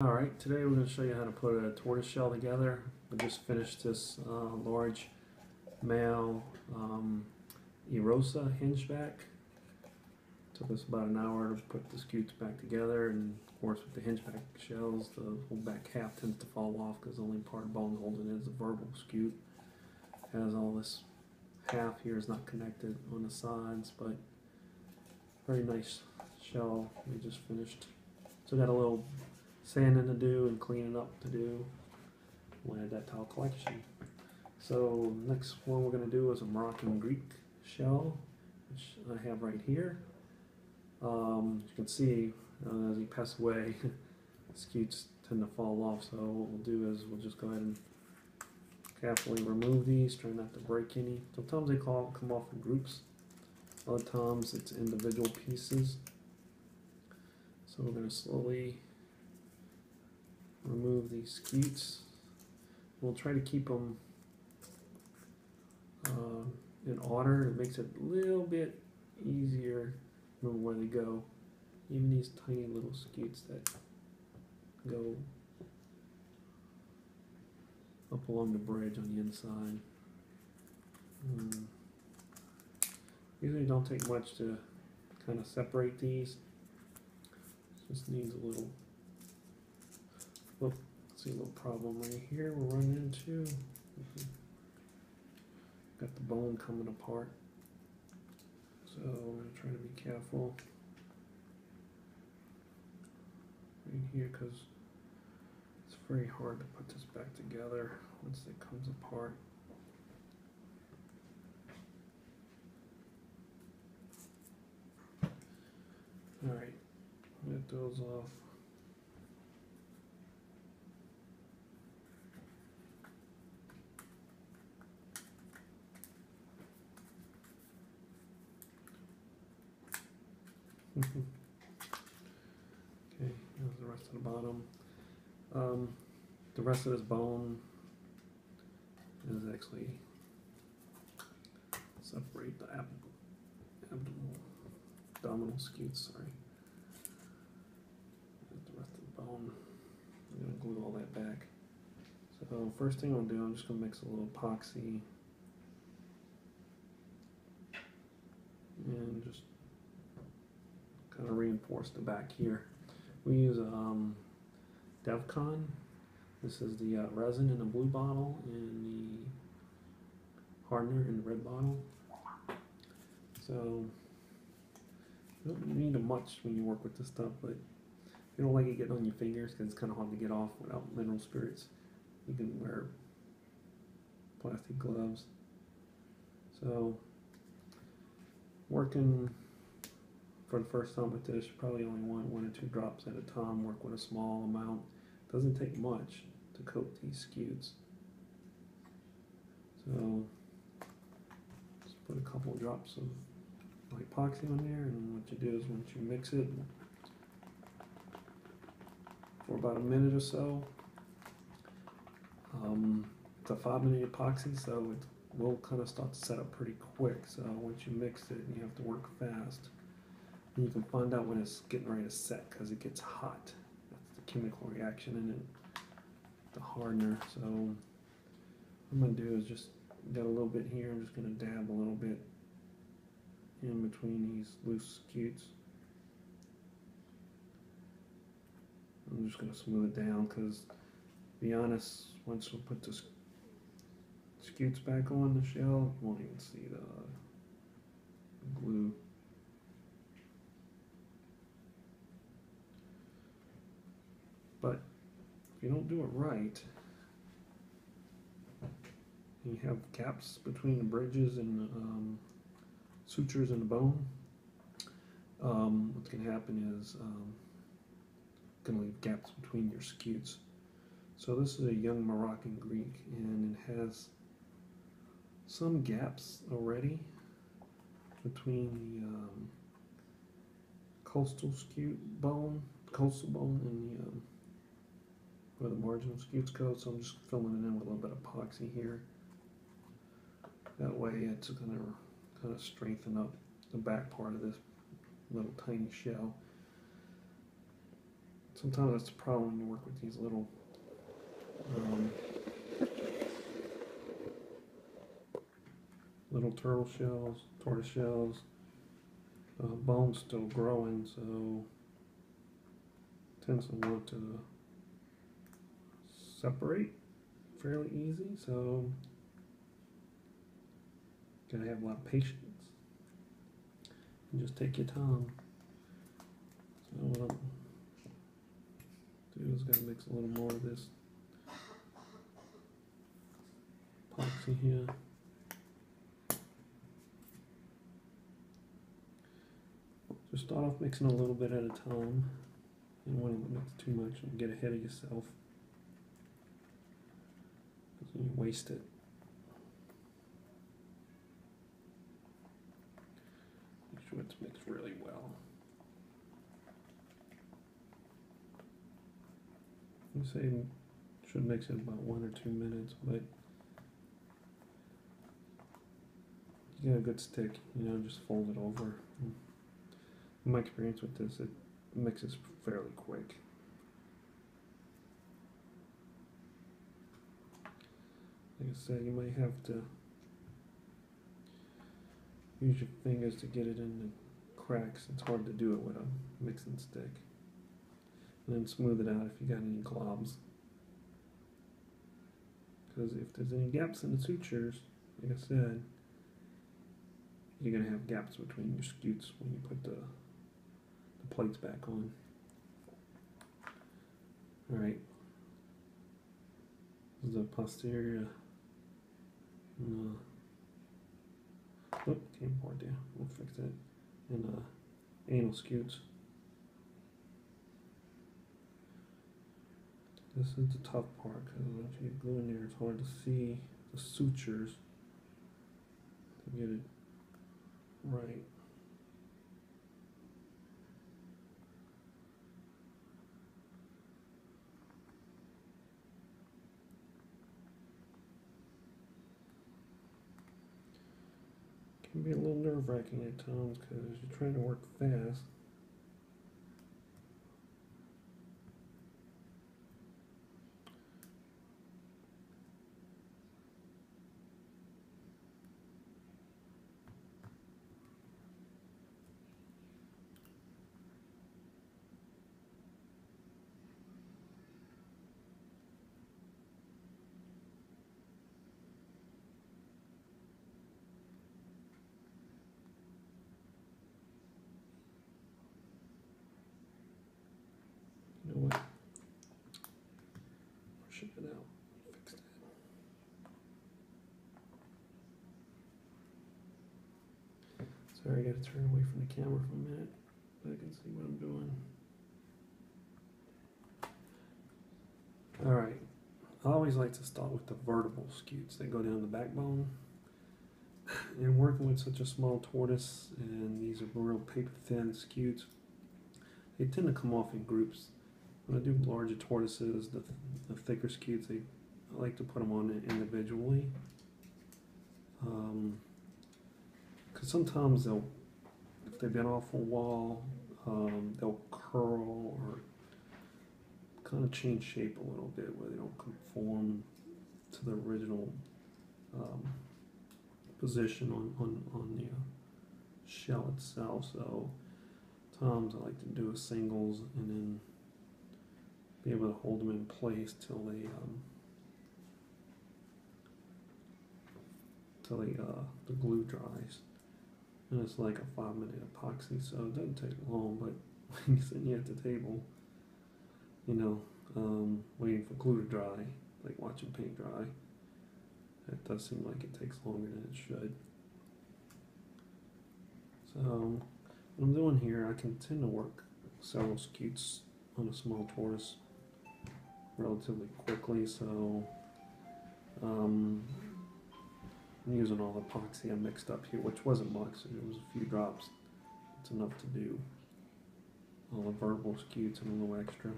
Alright, today we're going to show you how to put a tortoise shell together. I just finished this large male Erosa hingeback. Took us about an hour to put the scutes back together, and of course with the hingeback shells the whole back half tends to fall off because the only part of bone holding it is the verbal scute. Has all this half here is not connected on the sides, but very nice shell we just finished. So got a little sanding to do and cleaning up to do. We'll add that to our collection. So next one we're going to do is a Moroccan Greek shell, which I have right here. You can see as he passed away, the scutes tend to fall off. So what we'll do is we'll just go ahead and carefully remove these, try not to break any. Sometimes they come off in groups. Other times it's individual pieces. So we're going to slowly remove these scutes. We'll try to keep them in order. It makes it a little bit easier to remember where they go. Even these tiny little scutes that go up along the bridge on the inside. Usually don't take much to kind of separate these. Just needs a little. Oh, see a little problem right here we're running into. Got the bone coming apart. So I'm going to try to be careful right here because it's very hard to put this back together once it comes apart. Alright, get those off. Okay, here's the rest of the bottom. The rest of this bone is actually separate the abdominal scutes, sorry. Here's the rest of the bone. I'm going to glue all that back. So first thing I'll do, I'm just going to mix a little epoxy and just kind of reinforce the back here. We use DevCon. This is the resin in the blue bottle and the hardener in the red bottle. So you don't need much when you work with this stuff, but if you don't like it getting on your fingers because it's kind of hard to get off without mineral spirits, you can wear plastic gloves. So working for the first time with this, you probably only want 1 or 2 drops at a time. Work with a small amount. Doesn't take much to coat these scutes. So just put a couple of drops of epoxy on there, and what you do is once you mix it for about a minute or so, it's a 5-minute epoxy, so it will kind of start to set up pretty quick. So once you mix it, you have to work fast. And you can find out when it's getting ready to set because it gets hot. That's the chemical reaction in it, the hardener. So what I'm going to do is just got a little bit here. I'm just going to dab a little bit in between these loose scutes. I'm just going to smooth it down because, to be honest, once we put the scutes back on the shell, you won't even see the glue. But if you don't do it right, you have gaps between the bridges and the sutures in the bone. What's going to happen is going to leave gaps between your scutes. So this is a young Moroccan Greek, and it has some gaps already between the coastal bone and the where the marginal scutes go. So I'm just filling it in with a little bit of epoxy here. That way it's going to kind of strengthen up the back part of this little tiny shell. Sometimes that's the problem when you work with these little little turtle shells, tortoise shells. Bone's still growing, so tends to want to separate fairly easy. So gotta have a lot of patience and just take your time. So what I'm do is gotta mix a little more of this epoxy here. Just start off mixing a little bit at a time. You don't want to mix too much and get ahead of yourself, because you waste it. Make sure it's mixed really well. You say should mix it about 1 or 2 minutes, but you get a good stick, you know, just fold it over. In my experience with this, it mixes fairly quick. Like I said, you might have to use your fingers to get it in the cracks. It's hard to do it with a mixing stick. And then smooth it out if you got any globs. Because if there's any gaps in the sutures, like I said, you're going to have gaps between your scutes when you put the plates back on. Alright. This is the posterior. Oh, came apart there. We'll fix that. And anal scutes. This is the tough part, because once you get glue in there, it's hard to see the sutures to get it right. Can be a little nerve-wracking at times because you're trying to work fast. You know what? Pushing it out. Fix that. Sorry, I gotta turn away from the camera for a minute, but I can see what I'm doing. Alright, I always like to start with the vertebral scutes that go down the backbone. And working with such a small tortoise, and these are real paper thin scutes, they tend to come off in groups. When I do larger tortoises, the thicker scutes, I like to put them on individually. Because sometimes they'll, if they've been off a wall, they'll curl or kind of change shape a little bit where they don't conform to the original position on the shell itself. So sometimes I like to do a singles and then be able to hold them in place till the glue dries. And it's like a 5-minute epoxy, so it doesn't take long, but when you're sitting here at the table, you know, waiting for glue to dry, like watching paint dry, it does seem like it takes longer than it should. So what I'm doing here, I can tend to work several scutes on a small tortoise relatively quickly, so I'm using all the epoxy I mixed up here, which wasn't much, it was a few drops. It's enough to do all the vertical scutes and a little extra.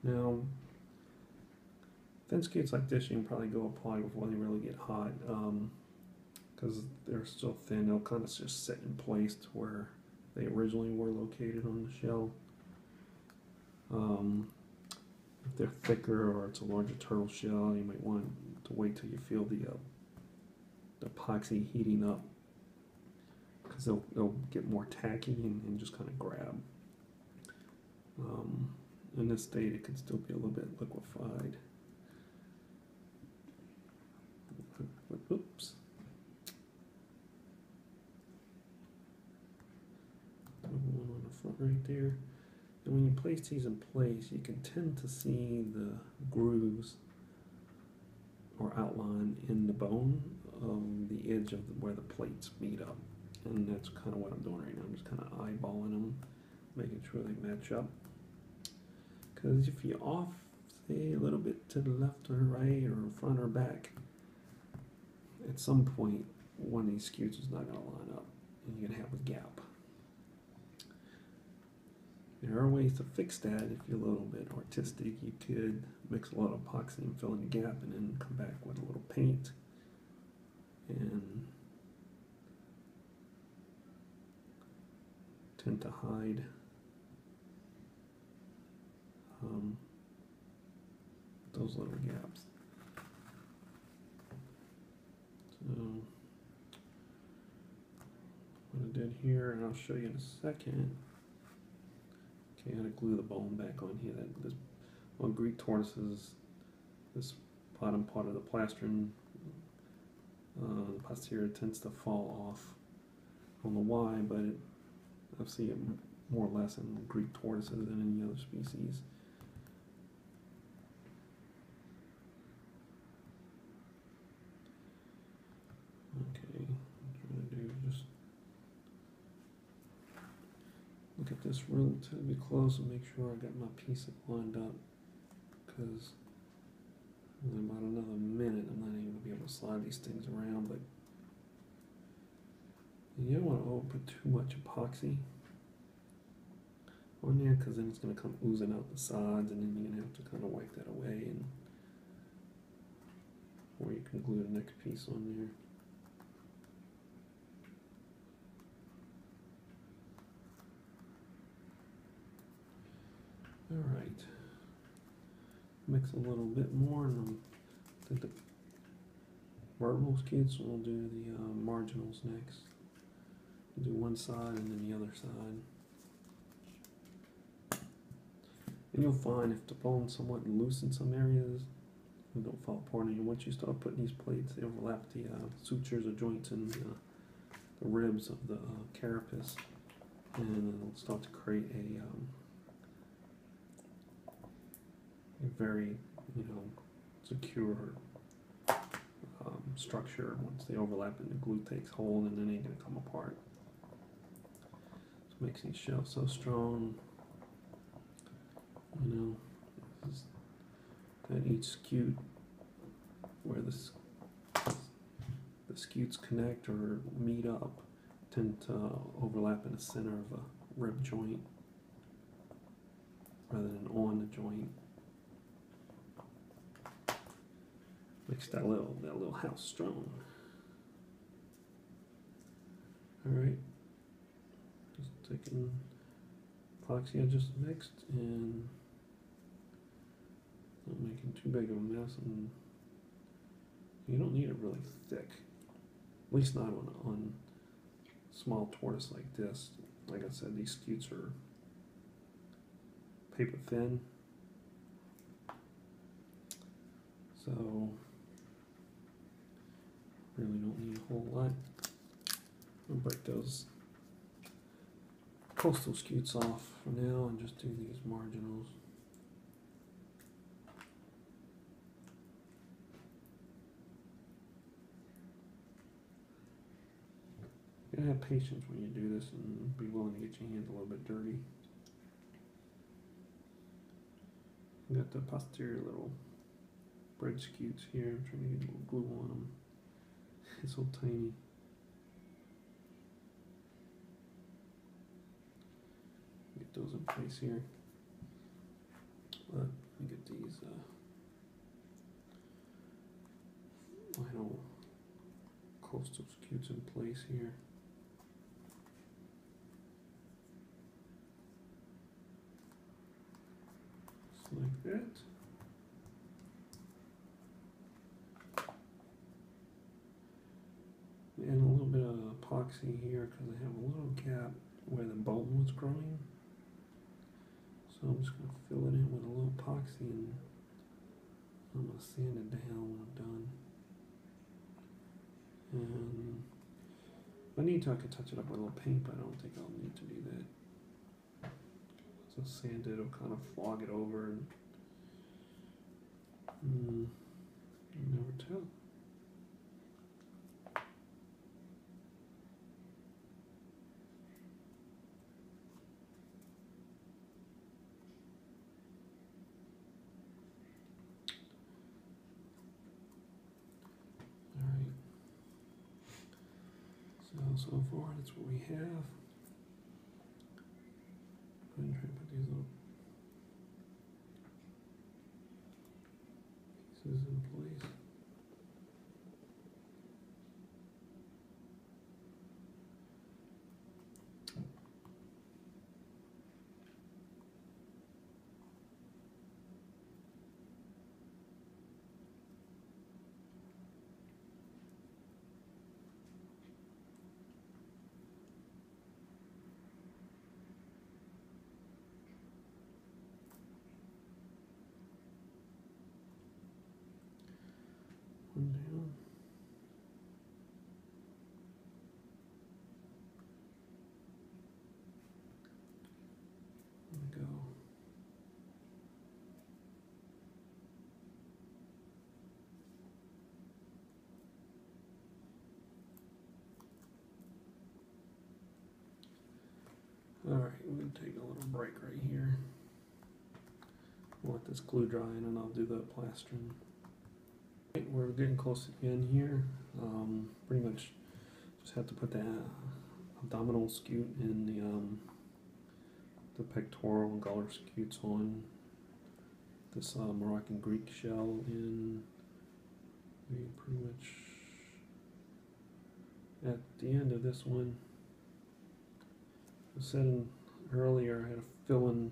Now, Thin scutes like this you can probably go apply before they really get hot, because they're still thin. They'll kind of just sit in place to where they originally were located on the shell. If they're thicker or it's a larger turtle shell, you might want to wait till you feel the epoxy heating up, because they'll get more tacky and just kind of grab. In this state, it could still be a little bit liquefied. Oops. One on the front right there. And when you place these in place, you can tend to see the grooves or outline in the bone of the edge of where the plates meet up. And that's kind of what I'm doing right now. I'm just kind of eyeballing them, making sure they match up. Because if you're off, say, a little bit to the left or right or front or back, at some point, one of these scutes is not going to line up, and you're going to have a gap. There are ways to fix that. If you're a little bit artistic, you could mix a lot of epoxy and fill in the gap, and then come back with a little paint and tend to hide those little gaps. So what I did here, and I'll show you in a second. Okay, I'm going to glue the bone back on here. On Greek tortoises, this bottom part of the plastron, the posterior, tends to fall off on the Y, but I see it more or less in Greek tortoises than any other species. Okay, what I'm trying to do is just look at this relatively close and make sure I got my piece lined up, because in about another minute I'm not even going to be able to slide these things around. But you don't want to put too much epoxy on there, because then it's going to come oozing out the sides, and then you're going to have to kind of wipe that away, and or you can glue the next piece on there. Alright, mix a little bit more, and I think the vertical scutes, we'll do the marginals next. We'll do one side and then the other side. And you'll find if the bone's somewhat loose in some areas, it don't fall apart. And once you start putting these plates, they overlap the sutures or joints in the ribs of the carapace, and it'll start to create a very, secure structure. Once they overlap and the glue takes hold, and then they're going to come apart. So it makes these shells so strong. That each scute, where the scutes connect or meet up, tend to overlap in the center of a rib joint rather than on the joint. Makes that little house strong. Alright, just taking epoxy I just mixed and not making too big of a mess, and you don't need it really thick, at least not on small tortoise like this. Like I said, these scutes are paper thin, so really don't need a whole lot. I'll break those coastal scutes off for now and just do these marginals. You gotta have patience when you do this and be willing to get your hands a little bit dirty. I got the posterior little bread scutes here. I'm trying to get a little glue on them. It's so tiny. Get those in place here. But let me get these final coastal scutes in place here. Just like that. And a little bit of epoxy here because I have a little gap where the bone was growing. So I'm just going to fill it in with a little epoxy and I'm going to sand it down when I'm done. And if I need to, I could touch it up with a little paint, but I don't think I'll need to do that. So sand it will kind of fog it over and you never tell. So far, that's what we have. Go ahead and try to put these little pieces in place. One down. There we go. All right, we're going to take a little break right here. We'll let this glue dry and then I'll do the plastering. Right, we're getting close to the end here. Pretty much just have to put the abdominal scute in the pectoral and gullar scutes on. This Moroccan Greek shell in. We pretty much at the end of this one. I said earlier I had to fill in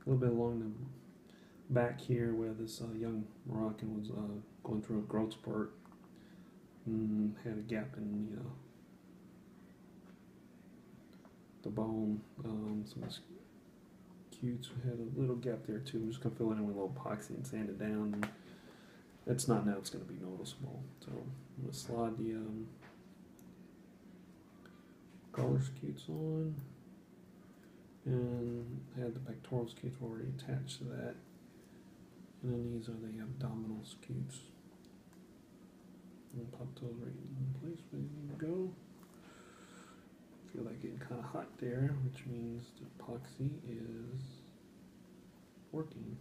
a little bit along the back here where this young Moroccan was going through a growth spurt and had a gap in the bone. Some of the scutes had a little gap there too. I'm just going to fill it in with a little epoxy and sand it down. And it's not now, it's going to be noticeable. So I'm going to slide the gullar scutes on. And I had the pectoral scutes already attached to that. And then these are the abdominal scutes. And pop those right in place where they need to go. Feel like getting kind of hot there, which means the epoxy is working.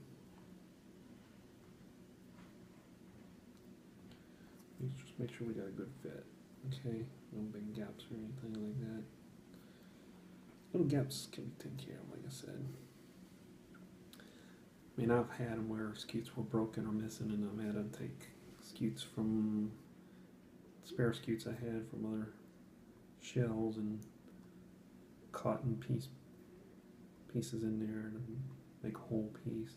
Let's just make sure we got a good fit. Okay, no big gaps or anything like that. Little gaps can be taken care of, like I said. I mean, I've had them where scutes were broken or missing, and I've had to take scutes from spare scutes I had from other shells and cotton pieces in there and make a whole piece.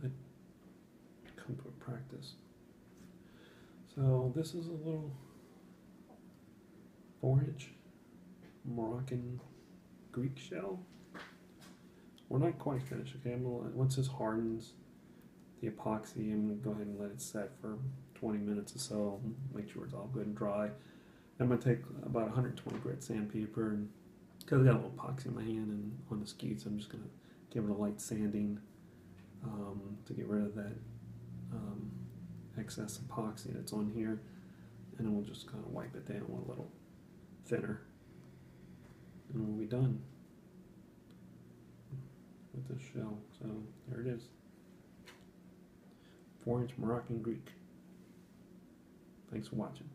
But come to a practice. So this is a little 4-inch Moroccan Greek shell. We're not quite finished, okay? Once this hardens, the epoxy, I'm going to go ahead and let it set for 20 minutes or so, make sure it's all good and dry. I'm going to take about 120 grit sandpaper, and because I got a little epoxy in my hand and on the scutes, I'm just going to give it a light sanding to get rid of that excess epoxy that's on here, and then we'll just kind of wipe it down with a little thinner, and we'll be done with this shell. So there it is. 4-inch Moroccan Greek. Thanks for watching.